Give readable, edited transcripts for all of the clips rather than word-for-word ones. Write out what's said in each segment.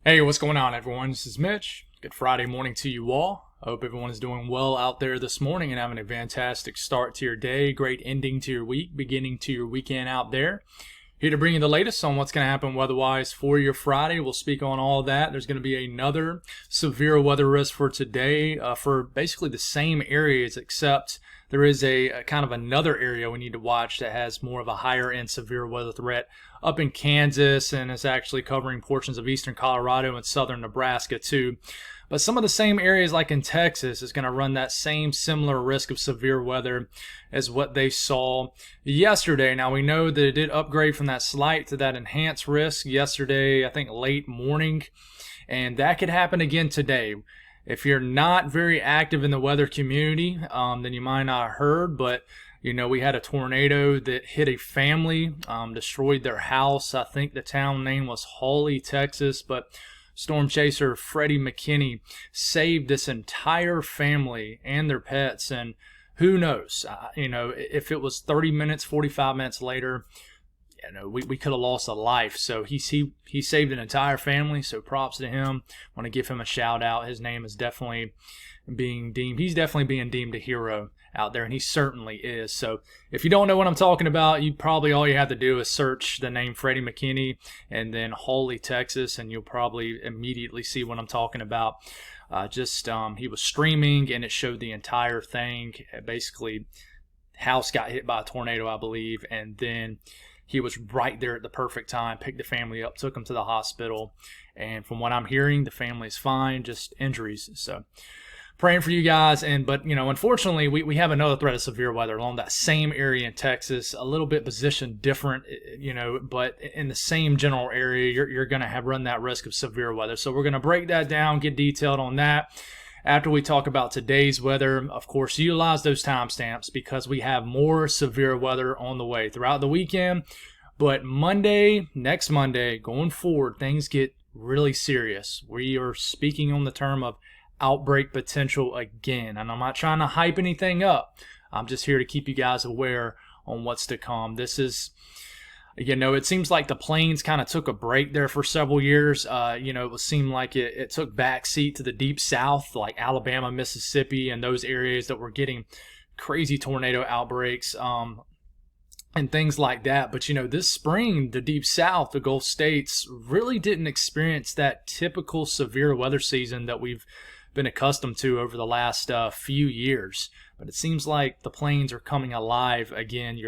Hey, what's going on, everyone? This is Mitch. Good Friday morning to you all. I hope everyone is doing well out there this morning and having a fantastic start to your day, great ending to your week, beginning to your weekend out there. Here to bring you the latest on what's going to happen weather-wise for your Friday. We'll speak on all of that. There's going to be another severe weather risk for today for basically the same areas, except there is a kind of another area we need to watch that has more of a higher end severe weather threat up in Kansas, and it's actually covering portions of eastern Colorado and southern Nebraska too. But some of the same areas like in Texas is going to run that same similar risk of severe weather as what they saw yesterday. Now we know that it did upgrade from that slight to that enhanced risk yesterday, I think late morning, and that could happen again today. If you're not very active in the weather community, then you might not have heard, but you know, we had a tornado that hit a family, destroyed their house. I think the town name was Hawley, Texas, but storm chaser Freddie McKinney saved this entire family and their pets. And who knows, if it was 30 minutes, 45 minutes later, we could have lost a life. So he saved an entire family. So props to him. Want to give him a shout out. His name is definitely being deemed a hero out there, and he certainly is. So if you don't know what I'm talking about, all you have to do is search the name Freddie McKinney and then Hawley, Texas, and you'll probably immediately see what I'm talking about. He was streaming and it showed the entire thing. Basically, house got hit by a tornado, I believe, and then he was right there at the perfect time, picked the family up, took them to the hospital, and from what I'm hearing, the family is fine, just injuries. So praying for you guys. But unfortunately, we have another threat of severe weather along that same area in Texas, a little bit positioned different, but in the same general area, you're going to run that risk of severe weather. So we're going to break that down, get detailed on that. After we talk about today's weather, of course, utilize those timestamps because we have more severe weather on the way throughout the weekend. But next Monday, going forward, things get really serious. We are speaking on the term of outbreak potential again. And I'm not trying to hype anything up. I'm just here to keep you guys aware on what's to come. This is, it seems like the plains kind of took a break there for several years. It seemed like it took backseat to the deep south, like Alabama, Mississippi, and those areas that were getting crazy tornado outbreaks and things like that. But, this spring, the deep south, the Gulf states, really didn't experience that typical severe weather season that we've been accustomed to over the last few years. But it seems like the plains are coming alive again.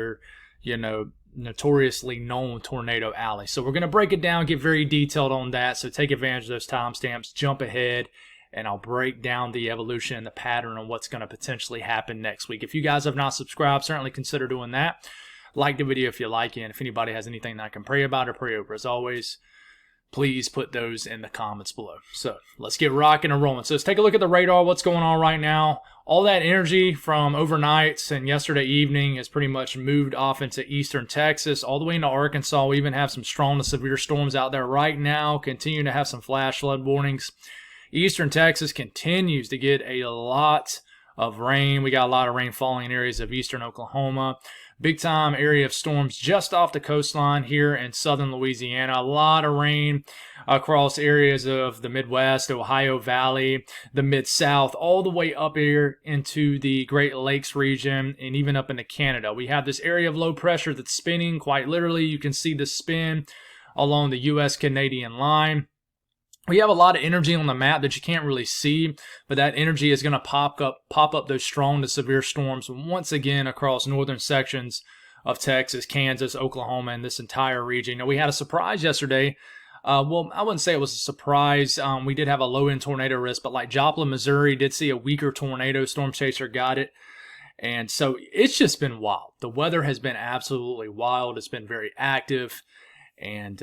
Notoriously known tornado alley. So we're going to break it down, get very detailed on that. So take advantage of those timestamps, jump ahead, and I'll break down the evolution and the pattern on what's going to potentially happen next week. If you guys have not subscribed, certainly consider doing that. Like the video if you like it. And if anybody has anything that I can pray about or pray over, as always, please put those in the comments below. So let's get rocking and rolling. So let's take a look at the radar, what's going on right now. All that energy from overnights and yesterday evening has pretty much moved off into eastern Texas, all the way into Arkansas. We even have some strong to severe storms out there right now, continuing to have some flash flood warnings. Eastern Texas continues to get a lot of rain. We got a lot of rain falling in areas of eastern Oklahoma. Big time area of storms just off the coastline here in southern Louisiana. A lot of rain across areas of the Midwest, Ohio Valley, the Mid-South, all the way up here into the Great Lakes region and even up into Canada. We have this area of low pressure that's spinning quite literally. You can see the spin along the U.S.-Canadian line. We have a lot of energy on the map that you can't really see, but that energy is going to pop up those strong to severe storms once again across northern sections of Texas, Kansas, Oklahoma, and this entire region. Now, we had a surprise yesterday. I wouldn't say it was a surprise. We did have a low-end tornado risk, but like Joplin, Missouri did see a weaker tornado. Storm chaser got it. And so it's just been wild. The weather has been absolutely wild. It's been very active. And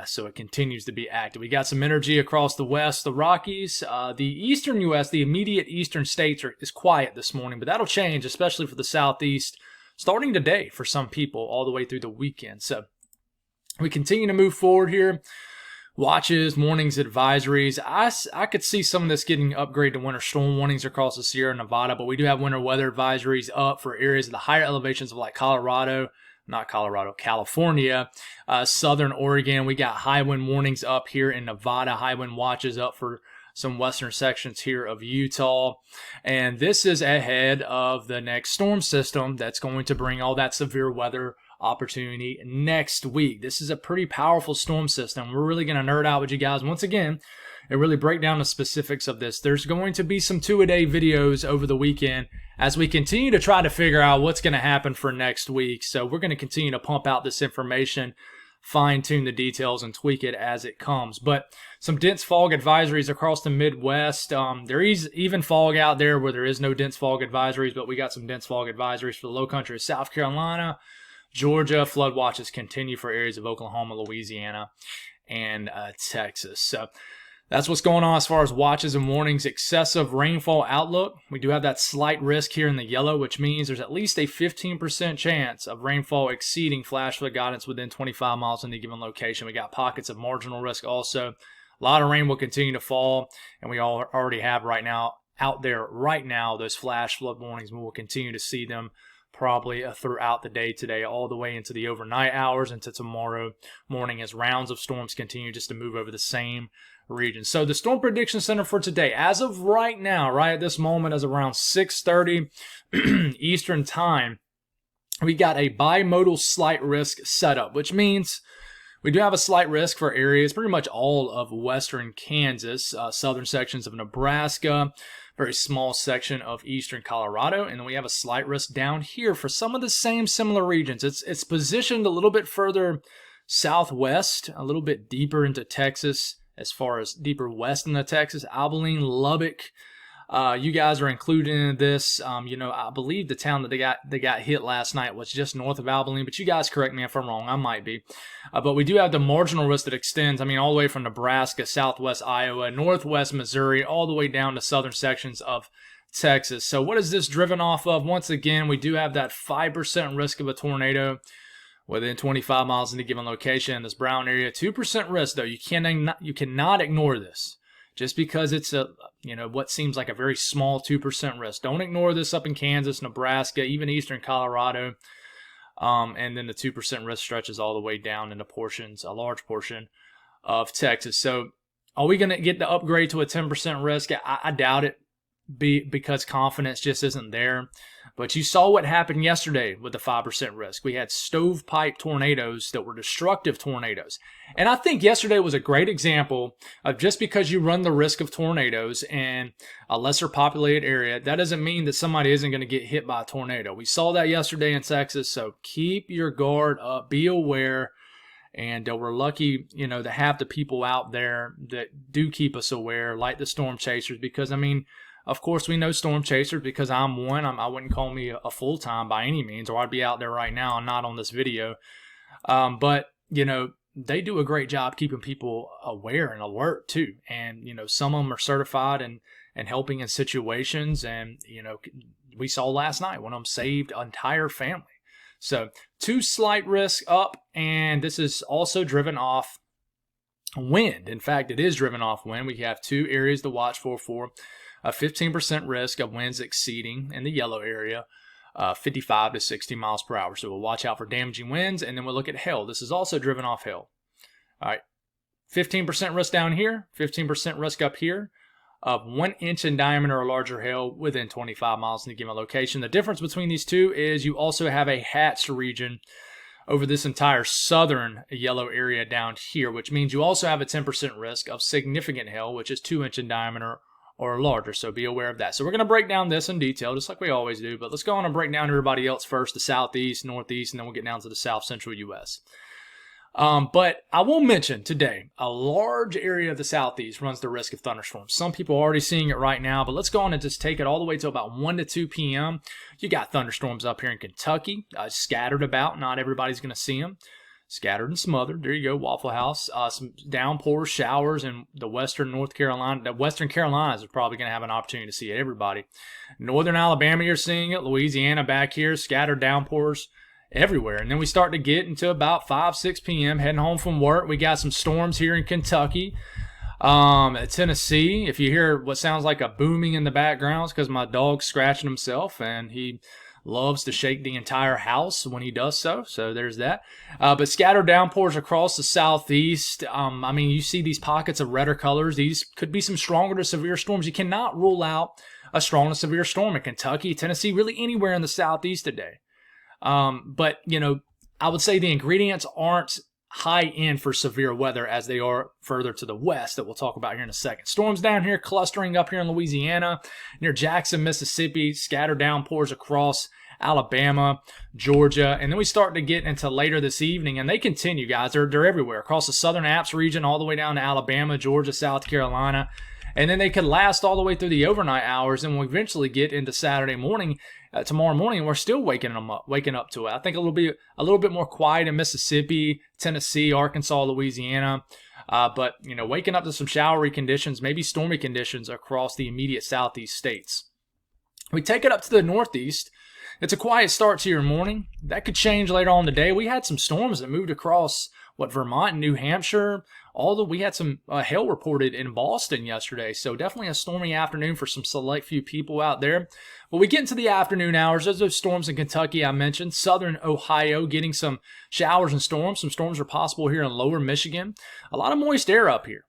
so it continues to be active. We got some energy across the west, the Rockies. The eastern U.S., the immediate eastern states is quiet this morning, but that'll change, especially for the southeast, starting today for some people all the way through the weekend. So we continue to move forward here. Watches, warnings, advisories. I could see some of this getting upgraded to winter storm warnings across the Sierra Nevada, but we do have winter weather advisories up for areas of the higher elevations of like Colorado, not Colorado, California, southern Oregon. We got high wind warnings up here in Nevada, high wind watches up for some western sections here of Utah. And this is ahead of the next storm system that's going to bring all that severe weather opportunity next week. This is a pretty powerful storm system. We're really going to nerd out with you guys once again and really break down the specifics of this. There's going to be some 2-a-day videos over the weekend as we continue to try to figure out what's going to happen for next week. So we're going to continue to pump out this information, fine-tune the details, and tweak it as it comes. But some dense fog advisories across the Midwest. There is even fog out there where there is no dense fog advisories, but we got some dense fog advisories for the low country of South Carolina, Georgia. Flood watches continue for areas of Oklahoma, Louisiana, and Texas. So that's what's going on as far as watches and warnings. Excessive rainfall outlook. We do have that slight risk here in the yellow, which means there's at least a 15% chance of rainfall exceeding flash flood guidance within 25 miles in a given location. We got pockets of marginal risk also. A lot of rain will continue to fall, and we already have right now out there right now those flash flood warnings. We will continue to see them probably throughout the day today, all the way into the overnight hours into tomorrow morning as rounds of storms continue just to move over the same region. So the Storm Prediction Center for today, as of right now, right at this moment, as around 6:30 Eastern Time, we got a bimodal slight risk setup, which means we do have a slight risk for areas, pretty much all of western Kansas, southern sections of Nebraska, very small section of eastern Colorado, and then we have a slight risk down here for some of the same similar regions. It's positioned a little bit further southwest, a little bit deeper into Texas, as far as deeper west into Texas, Abilene, Lubbock. You guys are included in this. I believe the town that they got hit last night was just north of Abilene, but you guys correct me if I'm wrong. I might be. But we do have the marginal risk that extends, all the way from Nebraska, southwest Iowa, northwest Missouri, all the way down to southern sections of Texas. So what is this driven off of? Once again, we do have that 5% risk of a tornado within 25 miles in a given location in this brown area. 2% risk, though. You cannot ignore this. Just because it's what seems like a very small 2% risk. Don't ignore this up in Kansas, Nebraska, even eastern Colorado. And then the 2% risk stretches all the way down into a large portion of Texas. So are we going to get the upgrade to a 10% risk? I doubt it because confidence just isn't there. But you saw what happened yesterday with the 5% risk. We had stovepipe tornadoes that were destructive tornadoes. And I think yesterday was a great example of just because you run the risk of tornadoes in a lesser populated area, that doesn't mean that somebody isn't going to get hit by a tornado. We saw that yesterday in Texas, so keep your guard up, be aware. And we're lucky, to have the people out there that do keep us aware, like the storm chasers, because, of course, we know storm chasers because I'm one. I wouldn't call me a full-time by any means, or I'd be out there right now and not on this video. But, they do a great job keeping people aware and alert, too. And, some of them are certified and helping in situations. And, we saw last night one of them saved an entire family. So 2 slight risks up, and this is also driven off wind. In fact, it is driven off wind. We have 2 areas to watch for a 15% risk of winds exceeding in the yellow area, 55 to 60 miles per hour. So we'll watch out for damaging winds, and then we'll look at hail. This is also driven off hail. All right, 15% risk down here, 15% risk up here of 1 inch in diameter or larger hail within 25 miles in a given location. The difference between these two is you also have a hatched region over this entire southern yellow area down here, which means you also have a 10% risk of significant hail, which is 2 inch in diameter or larger, so be aware of that. So we're going to break down this in detail, just like we always do, but let's go on and break down everybody else first, the southeast, northeast, and then we'll get down to the south central U.S. But I will mention today, a large area of the southeast runs the risk of thunderstorms. Some people are already seeing it right now, but let's go on and just take it all the way to about 1 to 2 p.m. You got thunderstorms up here in Kentucky, scattered about. Not everybody's going to see them. Scattered and smothered. There you go, Waffle House. Some downpours, showers in the western North Carolina. The western Carolinas are probably going to have an opportunity to see it. Everybody. Northern Alabama, you're seeing it. Louisiana back here, scattered downpours everywhere. And then we start to get into about 5, 6 p.m. heading home from work. We got some storms here in Kentucky. Tennessee, if you hear what sounds like a booming in the background, it's because my dog's scratching himself, and he loves to shake the entire house when he does so. So there's that. But scattered downpours across the southeast. I mean, you see these pockets of redder colors. These could be some stronger to severe storms. You cannot rule out a strong to severe storm in Kentucky, Tennessee, really anywhere in the southeast today. But, I would say the ingredients aren't high end for severe weather as they are further to the west that we'll talk about here in a second. Storms down here clustering up here in Louisiana, near Jackson, Mississippi, scattered downpours across Alabama, Georgia, and then we start to get into later this evening, and they continue, guys. They're everywhere across the southern Alps region, all the way down to Alabama, Georgia, South Carolina, and then they could last all the way through the overnight hours, and we'll eventually get into Saturday morning. Tomorrow morning, we're still waking up to it. I think it'll be a little bit more quiet in Mississippi, Tennessee, Arkansas, Louisiana. But, waking up to some showery conditions, maybe stormy conditions across the immediate southeast states. We take it up to the northeast. It's a quiet start to your morning. That could change later on today. We had some storms that moved across, Vermont and New Hampshire. We had some hail reported in Boston yesterday. So definitely a stormy afternoon for some select few people out there. But we get into the afternoon hours. There's those storms in Kentucky I mentioned. Southern Ohio getting some showers and storms. Some storms are possible here in lower Michigan. A lot of moist air up here.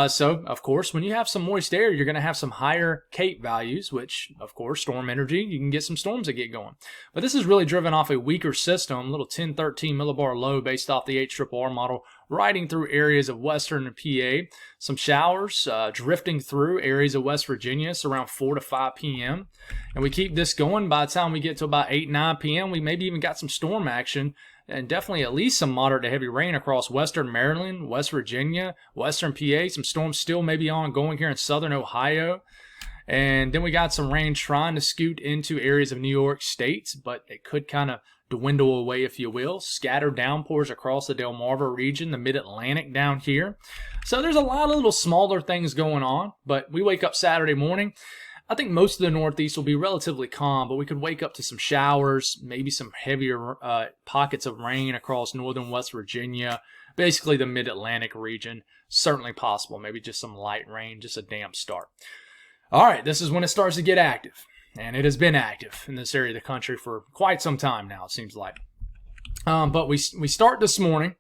So, of course, when you have some moist air, you're going to have some higher Cape values, which, of course, storm energy, you can get some storms that get going. But this is really driven off a weaker system, little 1013 millibar low based off the HRRR model, riding through areas of western PA. Some showers drifting through areas of West Virginia, so around 4 to 5 p.m. And we keep this going. By the time we get to about 8, 9 p.m., we maybe even got some storm action. And definitely at least some moderate to heavy rain across western Maryland, West Virginia, western PA. Some storms still maybe ongoing here in southern Ohio. And then we got some rain trying to scoot into areas of New York State, but it could kind of dwindle away, if you will. Scattered downpours across the Delmarva region, the mid-Atlantic down here. So there's a lot of little smaller things going on, but we wake up Saturday morning. I think most of the Northeast will be relatively calm, but we could wake up to some showers, maybe some heavier pockets of rain across northern West Virginia, basically the mid-Atlantic region. Certainly possible, maybe just some light rain, just a damp start. All right, this is when it starts to get active, and it has been active in this area of the country for quite some time now, it seems like. But we start this morning.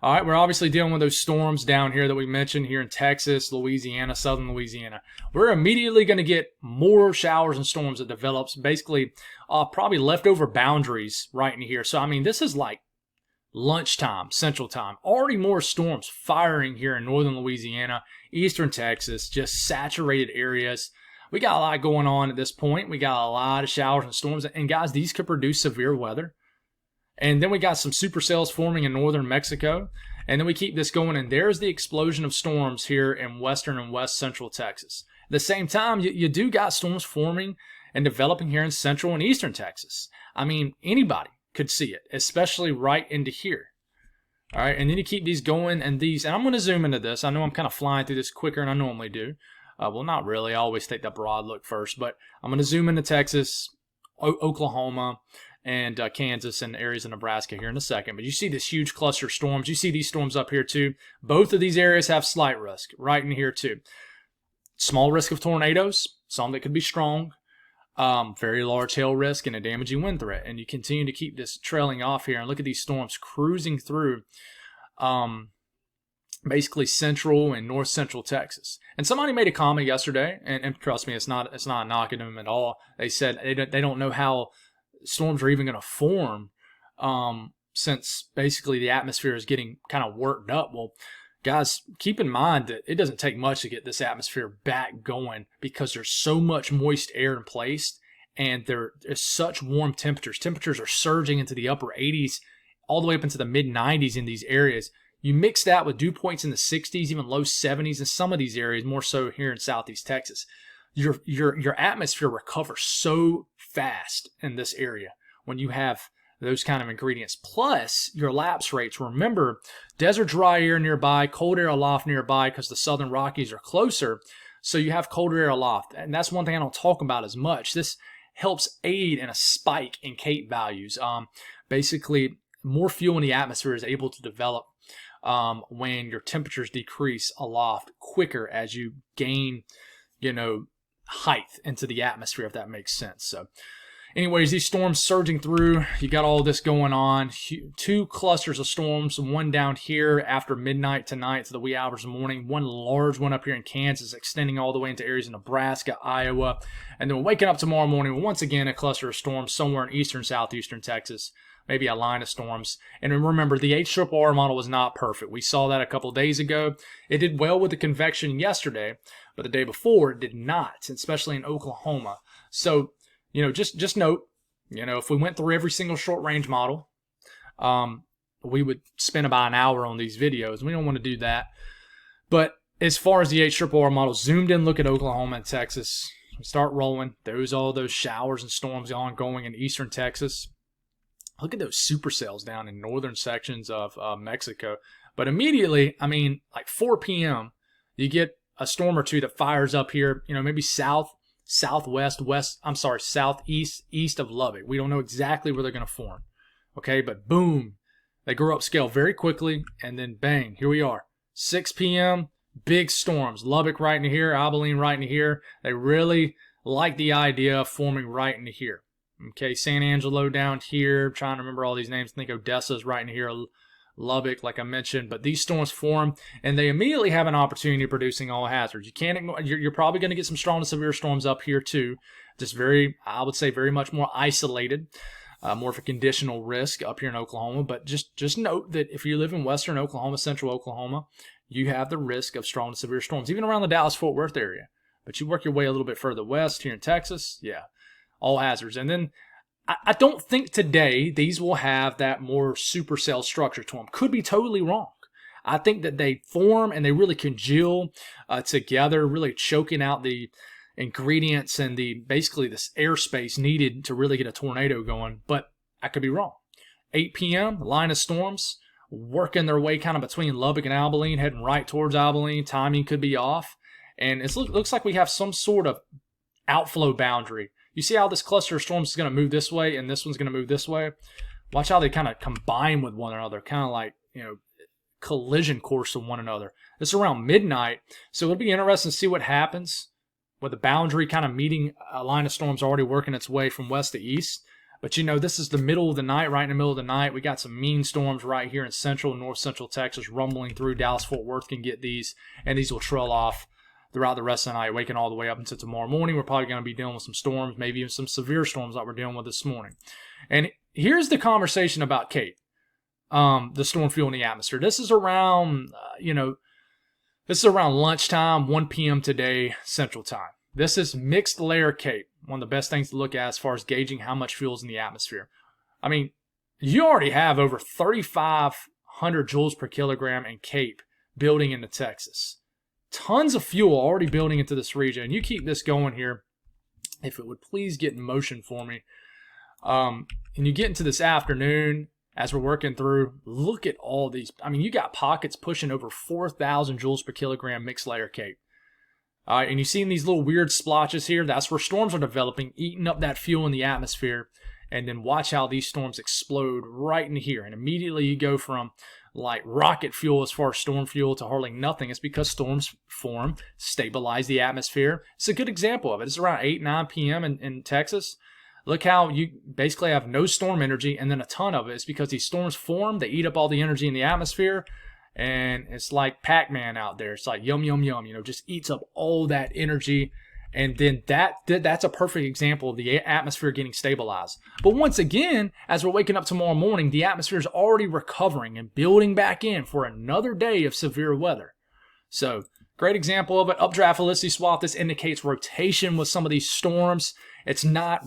All right, we're obviously dealing with those storms down here that we mentioned here in Texas, Louisiana, southern Louisiana. We're immediately going to get more showers and storms that develops, basically probably leftover boundaries right in here. So, I mean, this is like lunchtime, central time. Already more storms firing here in northern Louisiana, eastern Texas, just saturated areas. We got a lot going on at this point. We got a lot of showers and storms. And, guys, these could produce severe weather. And then we got some supercells forming in northern Mexico. And then we keep this going, and there's the explosion of storms here in western and west central Texas. At the same time, you do got storms forming and developing here in central and eastern Texas. I mean, anybody could see it, especially right into here. All right, and then you keep these going, and I'm going to zoom into this. I know I'm kind of flying through this quicker than I normally do. Well, not really. I always take that broad look first, but I'm going to zoom into Texas, Oklahoma, and Kansas and areas of Nebraska here in a second. But you see this huge cluster of storms. You see these storms up here too. Both of these areas have slight risk right in here too. Small risk of tornadoes, some that could be strong, very large hail risk, and a damaging wind threat. And you continue to keep this trailing off here. And look at these storms cruising through basically central and north central Texas. And somebody made a comment yesterday, and trust me, it's not knocking them at all. They said they don't know how storms are even going to form since basically the atmosphere is getting kind of worked up. Well, guys, keep in mind that it doesn't take much to get this atmosphere back going because there's so much moist air in place and there is such warm temperatures. Temperatures are surging into the upper 80s all the way up into the mid 90s in these areas. You mix that with dew points in the 60s, even low 70s in some of these areas, more so here in southeast Texas. Your atmosphere recovers so fast in this area when you have those kind of ingredients. Plus, your lapse rates. Remember, desert dry air nearby, cold air aloft nearby because the southern Rockies are closer. So you have colder air aloft. And that's one thing I don't talk about as much. This helps aid in a spike in Cape values. Basically, more fuel in the atmosphere is able to develop when your temperatures decrease aloft quicker as you gain, height into the atmosphere, if that makes sense. So Anyways, these storms surging through. You got all this going on. 2 clusters of storms, one down here after midnight tonight to the wee hours of the morning. One large one up here in Kansas, extending all the way into areas of Nebraska, Iowa. And then waking up tomorrow morning, once again, a cluster of storms somewhere in eastern, southeastern Texas. Maybe a line of storms. And remember, the HRRR model was not perfect. We saw that a couple days ago. It did well with the convection yesterday, but the day before it did not, especially in Oklahoma. So, just note, if we went through every single short range model, we would spend about an hour on these videos. We don't want to do that. But as far as the HRRR model, zoomed in, look at Oklahoma and Texas. We start rolling. All those showers and storms ongoing in eastern Texas. Look at those supercells down in northern sections of Mexico. But immediately, like 4 p.m., you get a storm or two that fires up here, maybe southeast of Lubbock. We don't know exactly where they're going to form. Okay, but boom, they grow up scale very quickly, and then bang, here we are. 6 p.m., big storms. Lubbock right into here, Abilene right into here. They really like the idea of forming right into here. Okay, San Angelo down here. I'm trying to remember all these names. I think Odessa's right in here. Lubbock, like I mentioned. But these storms form, and they immediately have an opportunity of producing all hazards. You can't ignore. You're probably going to get some strong to severe storms up here too. Just I would say, very much more isolated, more of a conditional risk up here in Oklahoma. But just note that if you live in western Oklahoma, central Oklahoma, you have the risk of strong to severe storms, even around the Dallas-Fort Worth area. But you work your way a little bit further west here in Texas, yeah. All hazards. And then I don't think today these will have that more supercell structure to them. Could be totally wrong. I think that they form and they really congeal together, really choking out the ingredients and basically this airspace needed to really get a tornado going. But I could be wrong. 8 p.m., line of storms, working their way kind of between Lubbock and Abilene, heading right towards Abilene. Timing could be off. And it looks like we have some sort of outflow boundary. You see how this cluster of storms is going to move this way and this one's going to move this way? Watch how they kind of combine with one another, kind of like, collision course with one another. This is around midnight, so it'll be interesting to see what happens with the boundary kind of meeting a line of storms already working its way from west to east. But, this is the middle of the night, right in the middle of the night. We got some mean storms right here in central and north central Texas rumbling through. Dallas-Fort Worth can get these, and these will trail off throughout the rest of the night, waking all the way up until tomorrow morning. We're probably going to be dealing with some storms, maybe even some severe storms like we're dealing with this morning. And here's the conversation about Kate, the storm fuel in the atmosphere. This is around, this is around lunchtime, 1 p.m. today, Central Time. This is mixed layer Kate, one of the best things to look at as far as gauging how much fuel is in the atmosphere. You already have over 3,500 joules per kilogram in Cape building into Texas. Tons of fuel already building into this region. And you keep this going here, if it would please get in motion for me. And you get into this afternoon as we're working through, look at all these. You got pockets pushing over 4,000 joules per kilogram mixed layer Cape. And you see these little weird splotches here. That's where storms are developing, eating up that fuel in the atmosphere. And then watch how these storms explode right in here. And immediately you go from like rocket fuel as far as storm fuel to hardly nothing. It's because storms form, stabilize the atmosphere. It's a good example of it. It's around 8, 9 p.m. in Texas. Look how you basically have no storm energy and then a ton of it. It's because these storms form, they eat up all the energy in the atmosphere, and it's like Pac-Man out there. It's like yum, yum, yum, just eats up all that energy. And then that's a perfect example of the atmosphere getting stabilized. But once again, as we're waking up tomorrow morning, the atmosphere is already recovering and building back in for another day of severe weather. So, great example of it. Updraft helicity swap. This indicates rotation with some of these storms. It's not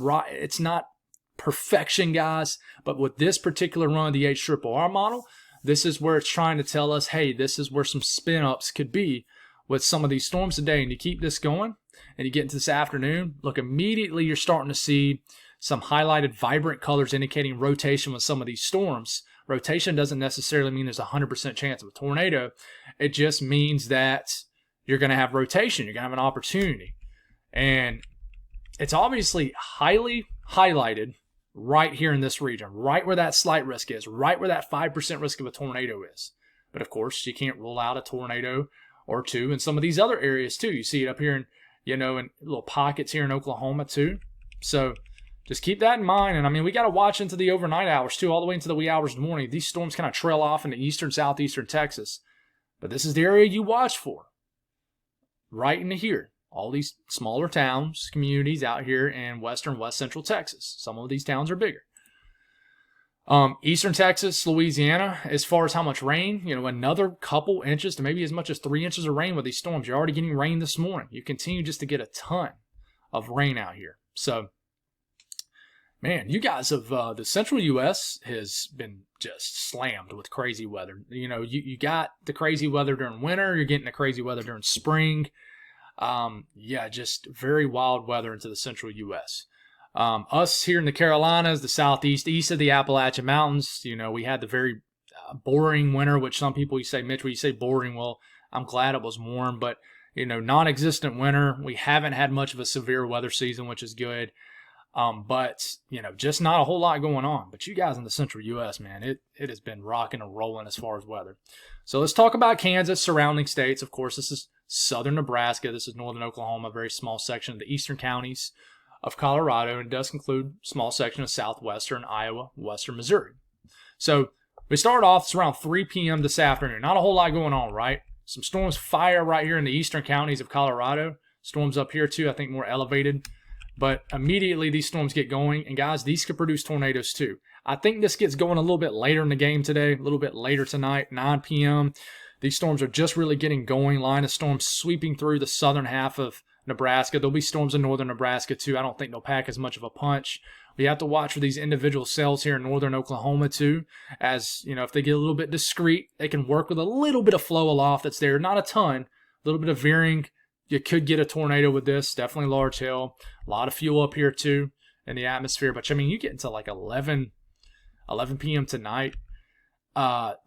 perfection, guys. But with this particular run of the HRRR model, this is where it's trying to tell us, hey, this is where some spin-ups could be with some of these storms today. And you keep this going, and you get into this afternoon, look, immediately you're starting to see some highlighted vibrant colors indicating rotation with some of these storms. Rotation doesn't necessarily mean there's a 100% chance of a tornado. It just means that you're going to have rotation. You're going to have an opportunity. And it's obviously highly highlighted right here in this region, right where that slight risk is, right where that 5% risk of a tornado is. But of course, you can't rule out a tornado or two in some of these other areas too. You see it up here in little pockets here in Oklahoma too. So just keep that in mind. And I mean, we got to watch into the overnight hours too, all the way into the wee hours of the morning. These storms kind of trail off into eastern, southeastern Texas. But this is the area you watch for. Right into here. All these smaller towns, communities out here in western, west central Texas. Some of these towns are bigger. Eastern Texas, Louisiana, as far as how much rain, another couple inches to maybe as much as 3 inches of rain with these storms. You're already getting rain this morning. You continue just to get a ton of rain out here. So, man, you guys have, the central U.S. has been just slammed with crazy weather. You got the crazy weather during winter. You're getting the crazy weather during spring. Just very wild weather into the central U.S. Us here in the Carolinas, the southeast, east of the Appalachian Mountains, we had the very boring winter, which some people, you say, Mitch, when you say boring, well, I'm glad it was warm, but, non-existent winter. We haven't had much of a severe weather season, which is good. But just not a whole lot going on. But you guys in the central U.S., man, it has been rocking and rolling as far as weather. So let's talk about Kansas, surrounding states. Of course, this is southern Nebraska. This is northern Oklahoma, a very small section of the eastern counties of Colorado, and it does include a small section of southwestern Iowa, western Missouri. So we start off, it's around 3 p.m. this afternoon. Not a whole lot going on, right? Some storms fire right here in the eastern counties of Colorado. Storms up here too, I think more elevated. But immediately these storms get going, and guys, these could produce tornadoes too. I think this gets going a little bit later in the game today, a little bit later tonight, 9 p.m. These storms are just really getting going. Line of storms sweeping through the southern half of Nebraska. There'll be storms in northern Nebraska too. I don't think they'll pack as much of a punch. We have to watch for these individual cells here in northern Oklahoma too, as if they get a little bit discreet, they can work with a little bit of flow aloft that's there, not a ton, a little bit of veering. You could get a tornado with this, definitely large hail, a lot of fuel up here too in the atmosphere. But I mean, you get into like 11 p.m. tonight.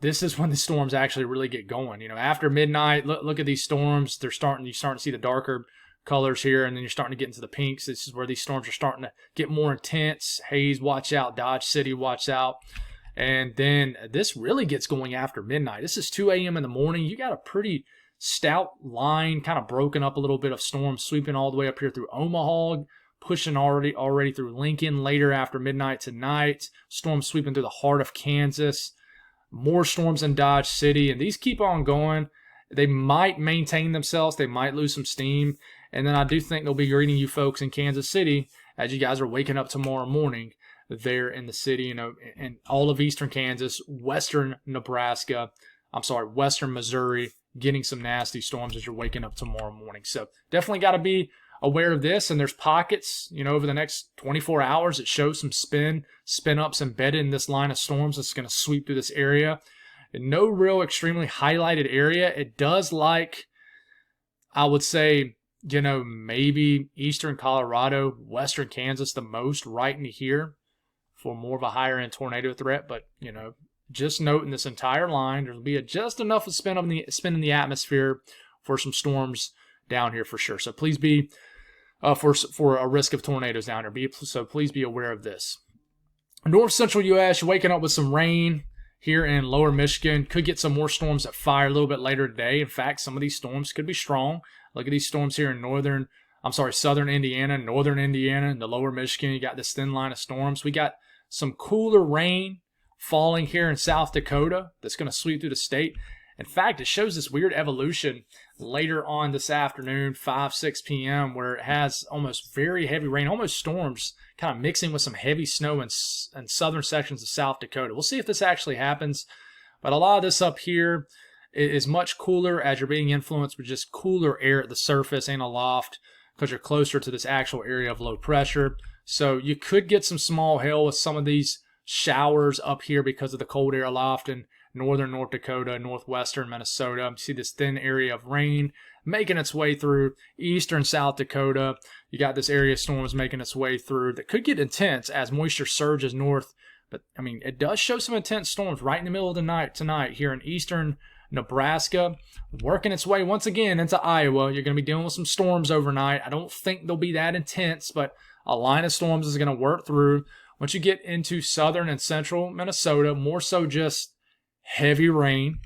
This is when the storms actually really get going. After midnight, look at these storms. You're starting to see the darker colors here, and then you're starting to get into the pinks. This is where these storms are starting to get more intense. Hays, watch out. Dodge City, watch out. And then this really gets going after midnight. This is 2 a.m. in the morning. You got a pretty stout line, kind of broken up a little bit of storms sweeping all the way up here through Omaha, pushing already through Lincoln later after midnight tonight. Storms sweeping through the heart of Kansas. More storms in Dodge City, and these keep on going. They might maintain themselves. They might lose some steam. And then I do think they'll be greeting you folks in Kansas City as you guys are waking up tomorrow morning there in the city, in all of eastern Kansas, western Nebraska, western Missouri, getting some nasty storms as you're waking up tomorrow morning. So definitely got to be aware of this. And there's pockets, over the next 24 hours that show some spin-ups embedded in this line of storms that's going to sweep through this area. And no real extremely highlighted area. It does I would say, maybe eastern Colorado, western Kansas the most right into here for more of a higher end tornado threat. But, just note in this entire line, there'll be just enough of spin in the atmosphere for some storms down here for sure. So please be, for a risk of tornadoes down here. So please be aware of this. North central U.S., you're waking up with some rain here in lower Michigan. Could get some more storms that fire a little bit later today. In fact, some of these storms could be strong. Look at these storms here in southern Indiana, northern Indiana, and the lower Michigan. You got this thin line of storms. We got some cooler rain falling here in South Dakota that's going to sweep through the state. In fact, it shows this weird evolution later on this afternoon, 6 p.m., where it has almost very heavy rain, almost storms, kind of mixing with some heavy snow in southern sections of South Dakota. We'll see if this actually happens. But a lot of this up here is much cooler as you're being influenced with just cooler air at the surface and aloft because you're closer to this actual area of low pressure. So you could get some small hail with some of these showers up here because of the cold air aloft in northern North Dakota, northwestern Minnesota. You see this thin area of rain making its way through eastern South Dakota. You got this area of storms making its way through that could get intense as moisture surges north. But, it does show some intense storms right in the middle of the night tonight here in eastern Nebraska, working its way once again into Iowa. You're going to be dealing with some storms overnight. I don't think they'll be that intense, but a line of storms is going to work through. Once you get into southern and central Minnesota, more so just heavy rain.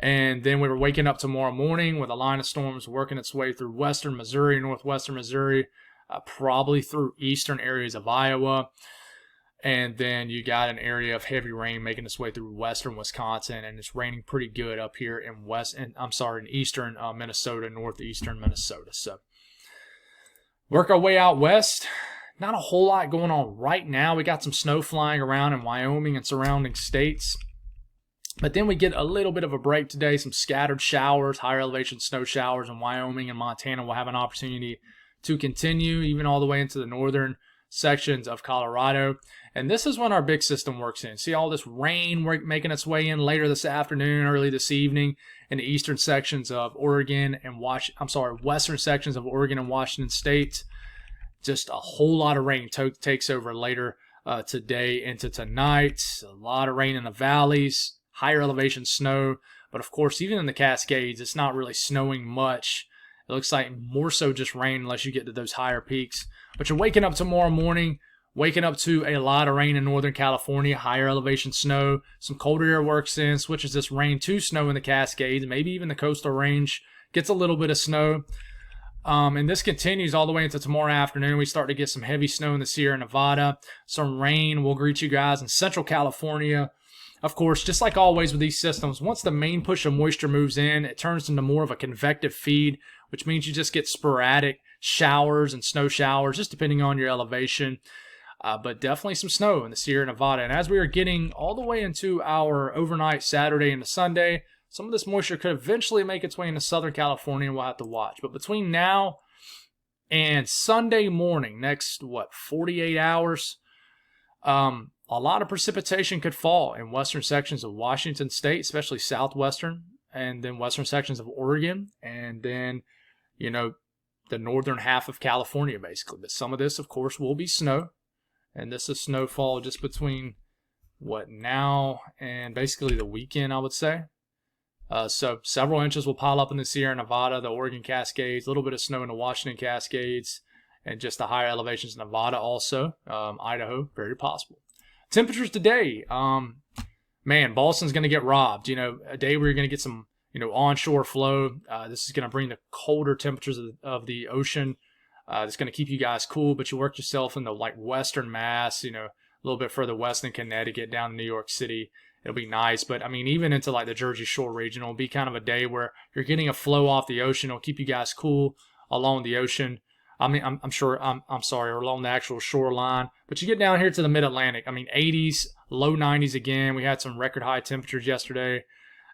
And then we were waking up tomorrow morning with a line of storms working its way through western Missouri, northwestern Missouri, probably through eastern areas of Iowa. And then you got an area of heavy rain making its way through western Wisconsin, and it's raining pretty good up here in in eastern Minnesota, northeastern Minnesota. So work our way out west. Not a whole lot going on right now. We got some snow flying around in Wyoming and surrounding states. But then we get a little bit of a break today, some scattered showers, higher elevation snow showers in Wyoming and Montana. Will have an opportunity to continue even all the way into the northern sections of Colorado. And this is when our big system works in. See all this rain making its way in later this afternoon, early this evening in the eastern sections of Oregon and western sections of Oregon and Washington states. Just a whole lot of rain takes over later today into tonight. A lot of rain in the valleys, higher elevation snow. But of course, even in the Cascades, it's not really snowing much. It looks like more so just rain unless you get to those higher peaks. But you're waking up tomorrow morning, waking up to a lot of rain in Northern California, higher elevation snow. Some colder air works in, switches this rain to snow in the Cascades, maybe even the coastal range. Gets a little bit of snow. And this continues all the way into tomorrow afternoon. We start to get some heavy snow in the Sierra Nevada. Some rain will greet you guys in Central California. Of course, just like always with these systems, once the main push of moisture moves in, it turns into more of a convective feed, which means you just get sporadic showers and snow showers, just depending on your elevation. But definitely some snow in the Sierra Nevada. And as we are getting all the way into our overnight Saturday into Sunday, some of this moisture could eventually make its way into Southern California, and we'll have to watch. But between now and Sunday morning, next, 48 hours, a lot of precipitation could fall in western sections of Washington State, especially southwestern, and then western sections of Oregon, and then, the northern half of California, basically. But some of this, of course, will be snow, and this is snowfall just between now and basically the weekend, I would say. So several inches will pile up in the Sierra Nevada, the Oregon Cascades, a little bit of snow in the Washington Cascades, and just the higher elevations in Nevada also. Idaho, very possible. Temperatures today, Boston's going to get robbed. A day where you're going to get some, onshore flow. This is going to bring the colder temperatures of the ocean. It's going to keep you guys cool, but you work yourself into western Mass, a little bit further west than Connecticut, down to New York City. It'll be nice, but even into the Jersey Shore region, it'll be kind of a day where you're getting a flow off the ocean. It'll keep you guys cool along the ocean. I'm sorry, along the actual shoreline. But you get down here to the mid-Atlantic. 80s, low 90s again. We had some record high temperatures yesterday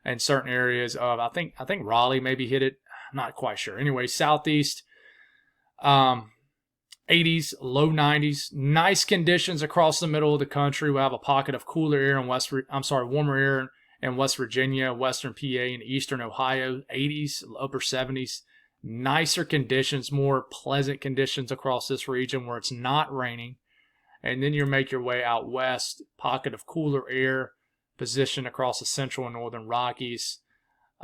in certain areas of, I think Raleigh maybe hit it. I'm not quite sure. Anyway, southeast, 80s, low 90s. Nice conditions across the middle of the country. We'll have a pocket of cooler air in warmer air in West Virginia, western PA, and eastern Ohio. 80s, upper 70s. Nicer conditions, more pleasant conditions across this region where it's not raining. And then you make your way out west, pocket of cooler air, position across the central and northern Rockies.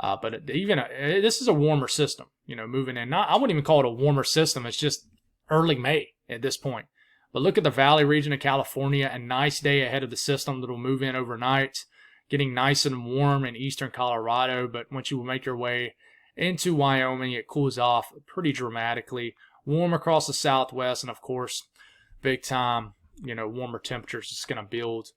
But this is a warmer system, moving in. I wouldn't even call it a warmer system. It's just early May at this point. But look at the valley region of California, a nice day ahead of the system that will move in overnight, getting nice and warm in eastern Colorado. But once you make your way into Wyoming, it cools off pretty dramatically. Warm across the southwest, and of course, big time, warmer temperatures is going to build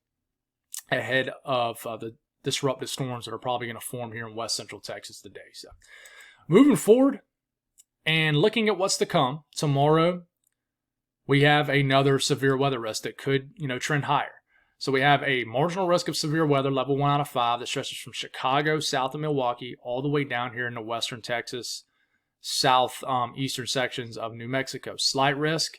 ahead of the disruptive storms that are probably going to form here in west central Texas today. So, moving forward and looking at what's to come, tomorrow we have another severe weather risk that could, trend higher. So we have a marginal risk of severe weather, level 1 out of 5, that stretches from Chicago, south of Milwaukee, all the way down here into western Texas, eastern sections of New Mexico. Slight risk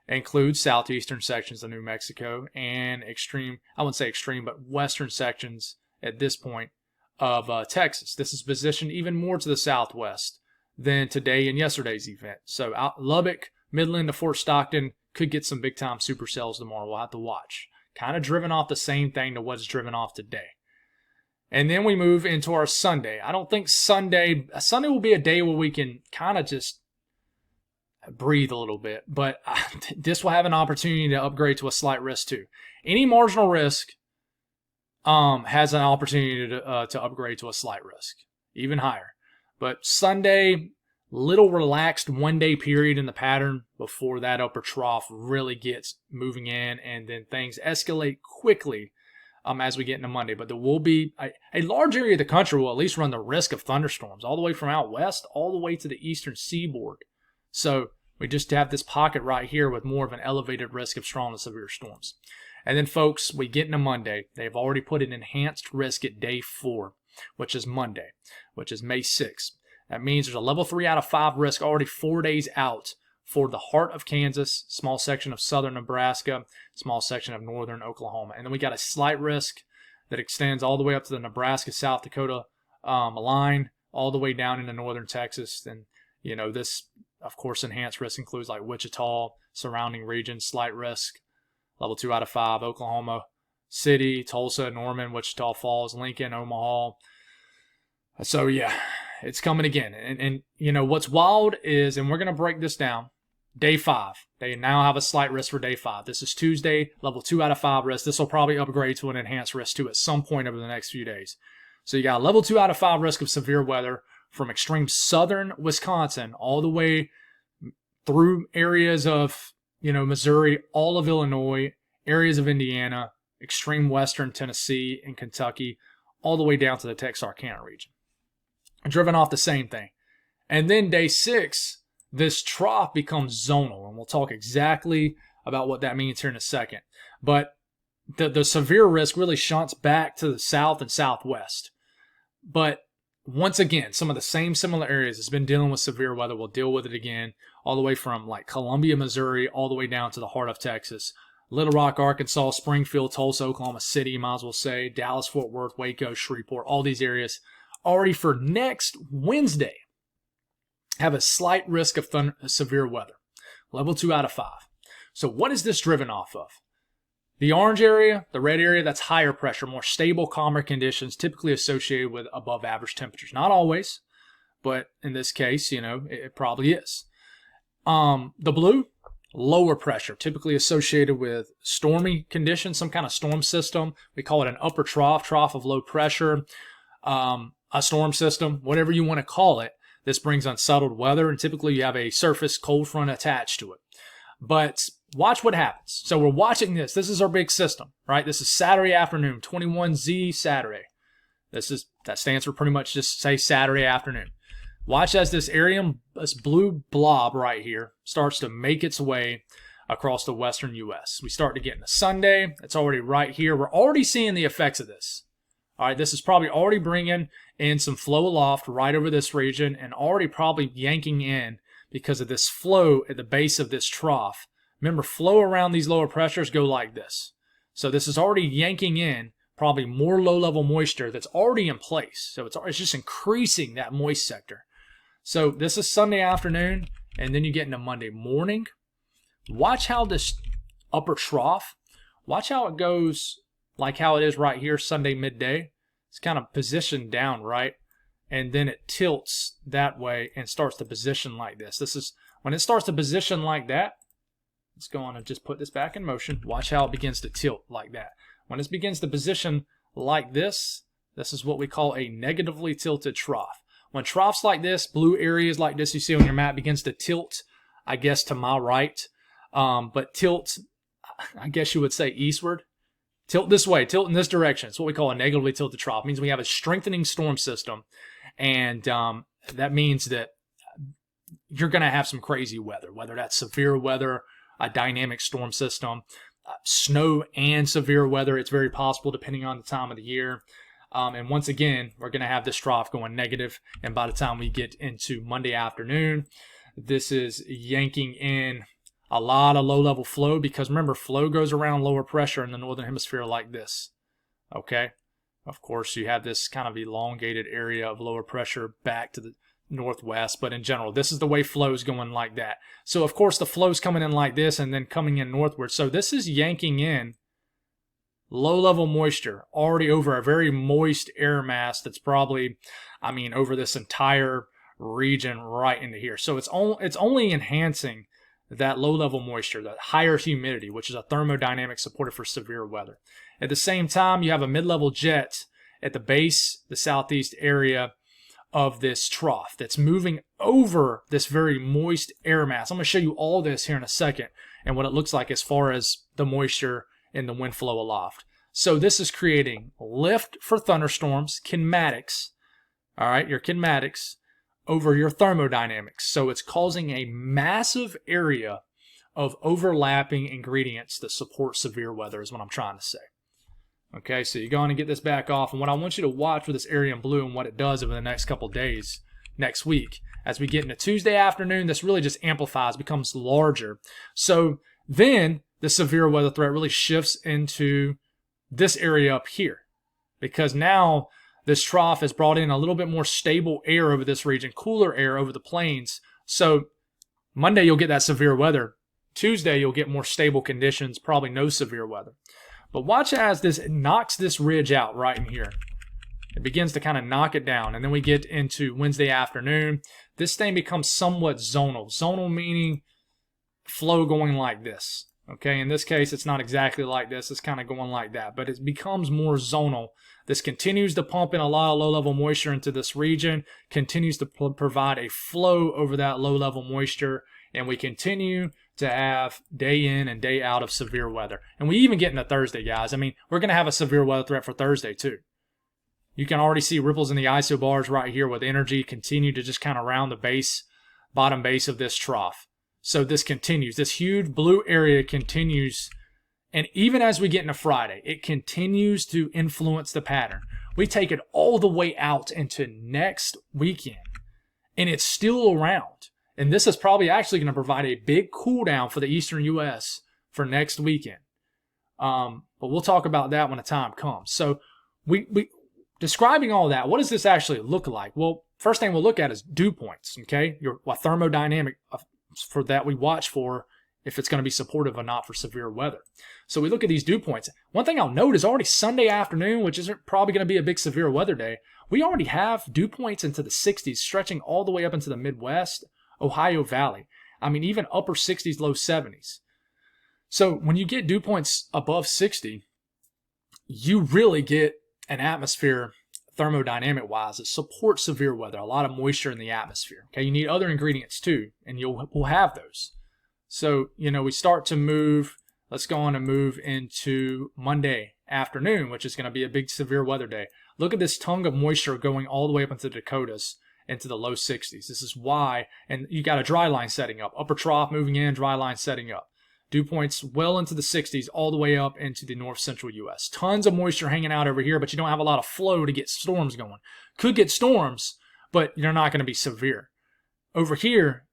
includes southeastern sections of New Mexico and extreme, I wouldn't say extreme, but western sections at this point of Texas. This is positioned even more to the southwest than today and yesterday's event. So Lubbock, Midland to Fort Stockton could get some big-time supercells tomorrow. We'll have to watch. Kind of driven off the same thing to what's driven off today. And then we move into our Sunday. I don't think Sunday will be a day where we can kind of just breathe a little bit. But this will have an opportunity to upgrade to a slight risk too. Any marginal risk has an opportunity to upgrade to a slight risk, even higher. But Sunday, Little relaxed 1 day period in the pattern before that upper trough really gets moving in, and then things escalate quickly as we get into Monday. But there will be a large area of the country will at least run the risk of thunderstorms, all the way from out west all the way to the eastern seaboard. So we just have this pocket right here with more of an elevated risk of strong to severe storms. And then, folks, we get into Monday. They've already put an enhanced risk at day 4, which is Monday, which is May 6th. That means there's a level 3 out of 5 risk already 4 days out for the heart of Kansas, small section of southern Nebraska, small section of northern Oklahoma. And then we got a slight risk that extends all the way up to the Nebraska-South Dakota line, all the way down into northern Texas. And, this, of course, enhanced risk includes like Wichita, surrounding regions, slight risk, level 2 out of 5, Oklahoma City, Tulsa, Norman, Wichita Falls, Lincoln, Omaha. So, yeah, it's coming again. And what's wild is, and we're going to break this down, day 5. They now have a slight risk for day 5. This is Tuesday, level 2 out of 5 risk. This will probably upgrade to an enhanced risk too at some point over the next few days. So you got a level 2 out of 5 risk of severe weather from extreme southern Wisconsin all the way through areas of, Missouri, all of Illinois, areas of Indiana, extreme western Tennessee and Kentucky, all the way down to the Texarkana region. Driven off the same thing. And then day 6, this trough becomes zonal, and we'll talk exactly about what that means here in a second. But the severe risk really shunts back to the south and southwest. But once again, some of the same similar areas that's been dealing with severe weather will deal with it again, all the way from like Columbia, Missouri, all the way down to the heart of Texas. Little Rock, Arkansas, Springfield, Tulsa, Oklahoma City, might as well say, Dallas, Fort Worth, Waco, Shreveport, all these areas already for next Wednesday have a slight risk of severe weather. Level 2 out of 5. So what is this driven off of? The orange area, the red area, that's higher pressure, more stable, calmer conditions, typically associated with above average temperatures. Not always, but in this case, it probably is. The blue, lower pressure, typically associated with stormy conditions, some kind of storm system. We call it an upper trough of low pressure, a storm system, whatever you want to call it. This brings unsettled weather, and typically you have a surface cold front attached to it. But watch what happens. So we're watching this. This is our big system, right? This is Saturday afternoon, 21Z Saturday. That stands for pretty much just say Saturday afternoon. Watch as this blue blob right here starts to make its way across the western U.S. We start to get into Sunday. It's already right here. We're already seeing the effects of this. All right, this is probably already bringing in some flow aloft right over this region and already probably yanking in because of this flow at the base of this trough. Remember, flow around these lower pressures go like this. So this is already yanking in probably more low-level moisture that's already in place. So it's just increasing that moist sector. So this is Sunday afternoon, and then you get into Monday morning. Watch how this upper trough, watch how it goes like how it is right here Sunday midday. It's kind of positioned down, right? And then it tilts that way and starts to position like this. This is when it starts to position like that. Let's go on and just put this back in motion. Watch how it begins to tilt like that. When it begins to position like this, this is what we call a negatively tilted trough. When troughs like this, blue areas like this you see on your map begins to tilt, I guess, to my right. But tilt, I guess you would say eastward. Tilt this way, tilt in this direction. It's what we call a negatively tilted trough. It means we have a strengthening storm system. And that means that you're going to have some crazy weather, whether that's severe weather, a dynamic storm system, snow and severe weather. It's very possible depending on the time of the year. And once again, we're going to have this trough going negative. And by the time we get into Monday afternoon, this is yanking in a lot of low-level flow because, remember, flow goes around lower pressure in the northern hemisphere like this. Okay? Of course, you have this kind of elongated area of lower pressure back to the northwest, but in general, this is the way flow is going like that. So, of course, the flow's coming in like this and then coming in northward. So this is yanking in low-level moisture already over a very moist air mass that's probably, over this entire region right into here. So it's only enhancing that low-level moisture, that higher humidity, which is a thermodynamic supporter for severe weather. At the same time, you have a mid-level jet at the base, the southeast area of this trough that's moving over this very moist air mass. I'm going to show you all this here in a second and what it looks like as far as the moisture in the wind flow aloft. So this is creating lift for thunderstorms, kinematics, all right, your kinematics over your thermodynamics. So it's causing a massive area of overlapping ingredients that support severe weather is what I'm trying to say. Okay, so you're going to get this back off, and what I want you to watch with this area in blue and what it does over the next couple days, next week, as we get into Tuesday afternoon, this really just amplifies, becomes larger. So then the severe weather threat really shifts into this area up here, because now this trough has brought in a little bit more stable air over this region, cooler air over the plains. So Monday you'll get that severe weather. Tuesday you'll get more stable conditions, probably no severe weather. But watch as this knocks this ridge out right in here. It begins to kind of knock it down. And then we get into Wednesday afternoon. This thing becomes somewhat zonal. Zonal meaning flow going like this. Okay, in this case, it's not exactly like this. It's kind of going like that. But it becomes more zonal. This continues to pump in a lot of low-level moisture into this region, continues to provide a flow over that low-level moisture, and we continue to have day in and day out of severe weather. And we even get into Thursday, guys. I mean, we're going to have a severe weather threat for Thursday, too. You can already see ripples in the isobars right here with energy continue to just kind of round the base, bottom base of this trough. So this continues. This huge blue area continues. And even as we get into Friday, it continues to influence the pattern. We take it all the way out into next weekend, and it's still around. And this is probably actually going to provide a big cool down for the eastern U.S. for next weekend. But we'll talk about that when the time comes. So we describing all that, what does this actually look like? Well, first thing we'll look at is dew points, okay? What thermodynamic for that we watch for if it's going to be supportive or not for severe weather. So we look at these dew points. One thing I'll note is already Sunday afternoon, which isn't probably going to be a big severe weather day, we already have dew points into the 60s, stretching all the way up into the Midwest, Ohio Valley. I mean, even upper 60s, low 70s. So when you get dew points above 60, you really get an atmosphere thermodynamic-wise that supports severe weather, a lot of moisture in the atmosphere. Okay, you need other ingredients too, and we'll have those. So, we start to move. Let's go on and move into Monday afternoon, which is going to be a big severe weather day. Look at this tongue of moisture going all the way up into the Dakotas, into the low 60s. This is why, and you got a dry line setting up. Upper trough moving in, dry line setting up. Dew points well into the 60s, all the way up into the north central U.S. Tons of moisture hanging out over here, but you don't have a lot of flow to get storms going. Could get storms, but they're not going to be severe. Over here,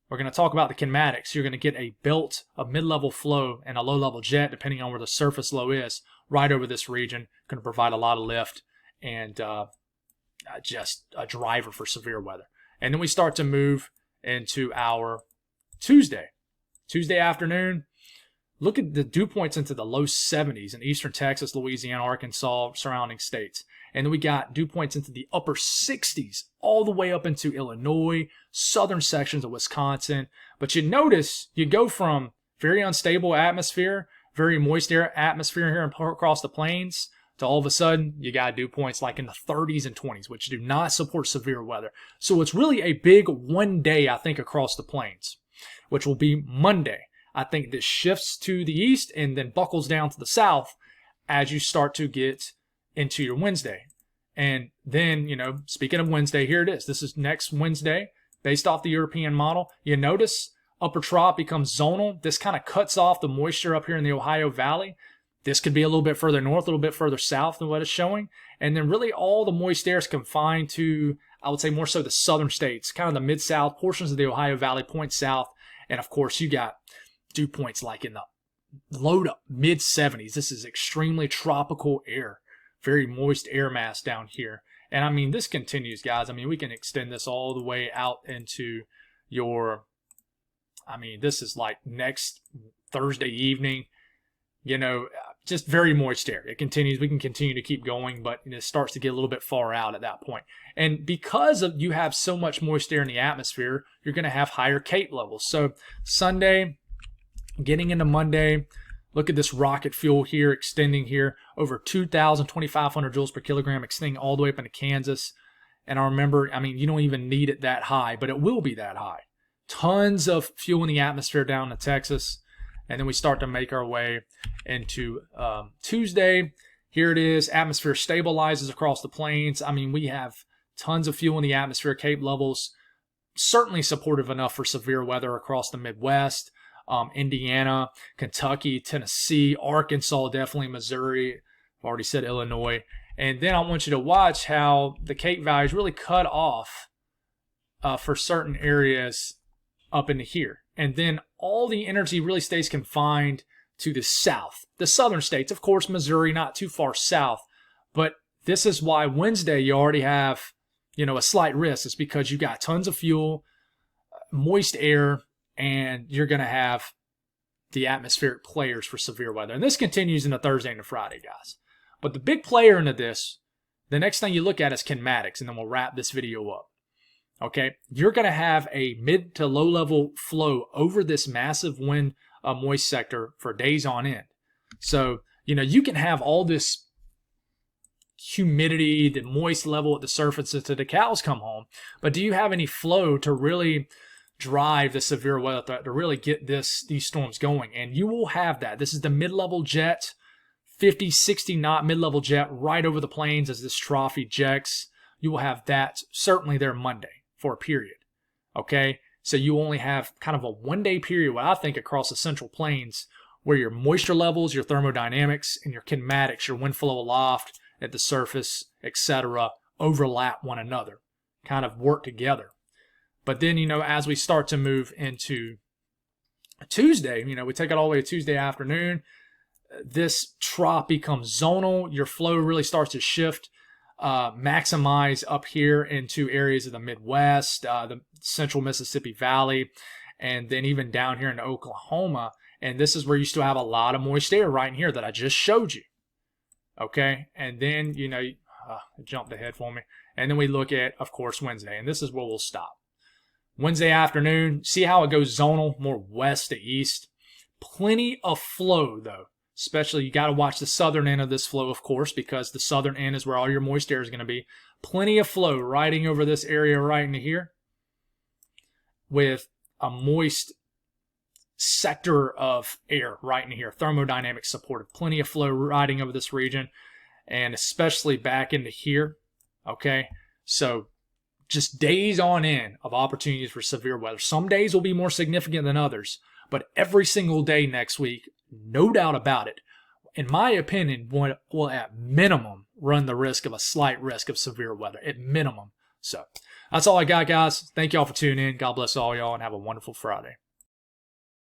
we're going to talk about the kinematics. You're going to get a belt of mid-level flow and a low-level jet, depending on where the surface low is, right over this region. Going to provide a lot of lift and just a driver for severe weather. And then we start to move into our Tuesday afternoon. Look at the dew points into the low 70s in eastern Texas, Louisiana, Arkansas, surrounding states. And then we got dew points into the upper 60s, all the way up into Illinois, southern sections of Wisconsin. But you notice you go from very unstable atmosphere, very moist air atmosphere here across the plains, to all of a sudden you got dew points like in the 30s and 20s, which do not support severe weather. So it's really a big one day, I think, across the plains, which will be Monday. I think this shifts to the east and then buckles down to the south as you start to get into your Wednesday. And then, speaking of Wednesday, here it is. This is next Wednesday, based off the European model. You notice upper trough becomes zonal. This kind of cuts off the moisture up here in the Ohio Valley. This could be a little bit further north, a little bit further south than what it's showing. And then really all the moist air is confined to, I would say, more so the southern states, kind of the mid-south, portions of the Ohio Valley point south. And, of course, you got dew points like in the low to mid-70s. This is extremely tropical air, very moist air mass down here. And, I mean, this continues, guys. I mean, we can extend this all the way out into this is like next Thursday evening. Just very moist air. It continues. We can continue to keep going, but it starts to get a little bit far out at that point. And because you have so much moist air in the atmosphere, you're going to have higher Kate levels. So Sunday, getting into Monday, look at this rocket fuel here, extending here over 2,000, 2,500 joules per kilogram, extending all the way up into Kansas. And I remember, I mean, you don't even need it that high, but it will be that high. Tons of fuel in the atmosphere down to Texas. And then we start to make our way into Tuesday. Here it is. Atmosphere stabilizes across the plains. I mean, we have tons of fuel in the atmosphere. Cape levels certainly supportive enough for severe weather across the Midwest. Indiana, Kentucky, Tennessee, Arkansas, definitely Missouri. I've already said Illinois. And then I want you to watch how the Cape Valley is really cut off for certain areas up into here. And then all the energy really stays confined to the south. The southern states, of course, Missouri, not too far south. But this is why Wednesday you already have, a slight risk. It's because you got tons of fuel, moist air, and you're going to have the atmospheric players for severe weather. And this continues into Thursday and Friday, guys. But the big player into this, the next thing you look at is kinematics, and then we'll wrap this video up. Okay, you're going to have a mid to low level flow over this massive wind moist sector for days on end. So, you can have all this humidity, the moist level at the surface until the cows come home, but do you have any flow to really drive the severe weather threat, to really get these storms going? And you will have that. This is the mid-level jet, 50, 60 knot mid-level jet right over the plains as this trough ejects. You will have that certainly there Monday for a period. Okay, so you only have kind of a one-day period, what I think, across the central plains where your moisture levels, your thermodynamics, and your kinematics, your wind flow aloft, at the surface, etc., overlap one another, kind of work together. But then, as we start to move into Tuesday, we take it all the way to Tuesday afternoon, this trough becomes zonal. Your flow really starts to shift, maximize up here into areas of the Midwest, the central Mississippi Valley, and then even down here in Oklahoma. And this is where you still have a lot of moist air right in here that I just showed you. Okay, and then, it jumped ahead for me. And then we look at, of course, Wednesday, and this is where we'll stop. Wednesday afternoon, see how it goes zonal, more west to east. Plenty of flow, though. Especially, you got to watch the southern end of this flow, of course, because the southern end is where all your moist air is going to be. Plenty of flow riding over this area right into here with a moist sector of air right in here, thermodynamic supportive, plenty of flow riding over this region, and especially back into here. Okay, so just days on end of opportunities for severe weather. Some days will be more significant than others, but every single day next week, no doubt about it, in my opinion, will at minimum run the risk of a slight risk of severe weather, at minimum. So that's all I got, guys. Thank y'all for tuning in. God bless all y'all, and have a wonderful Friday.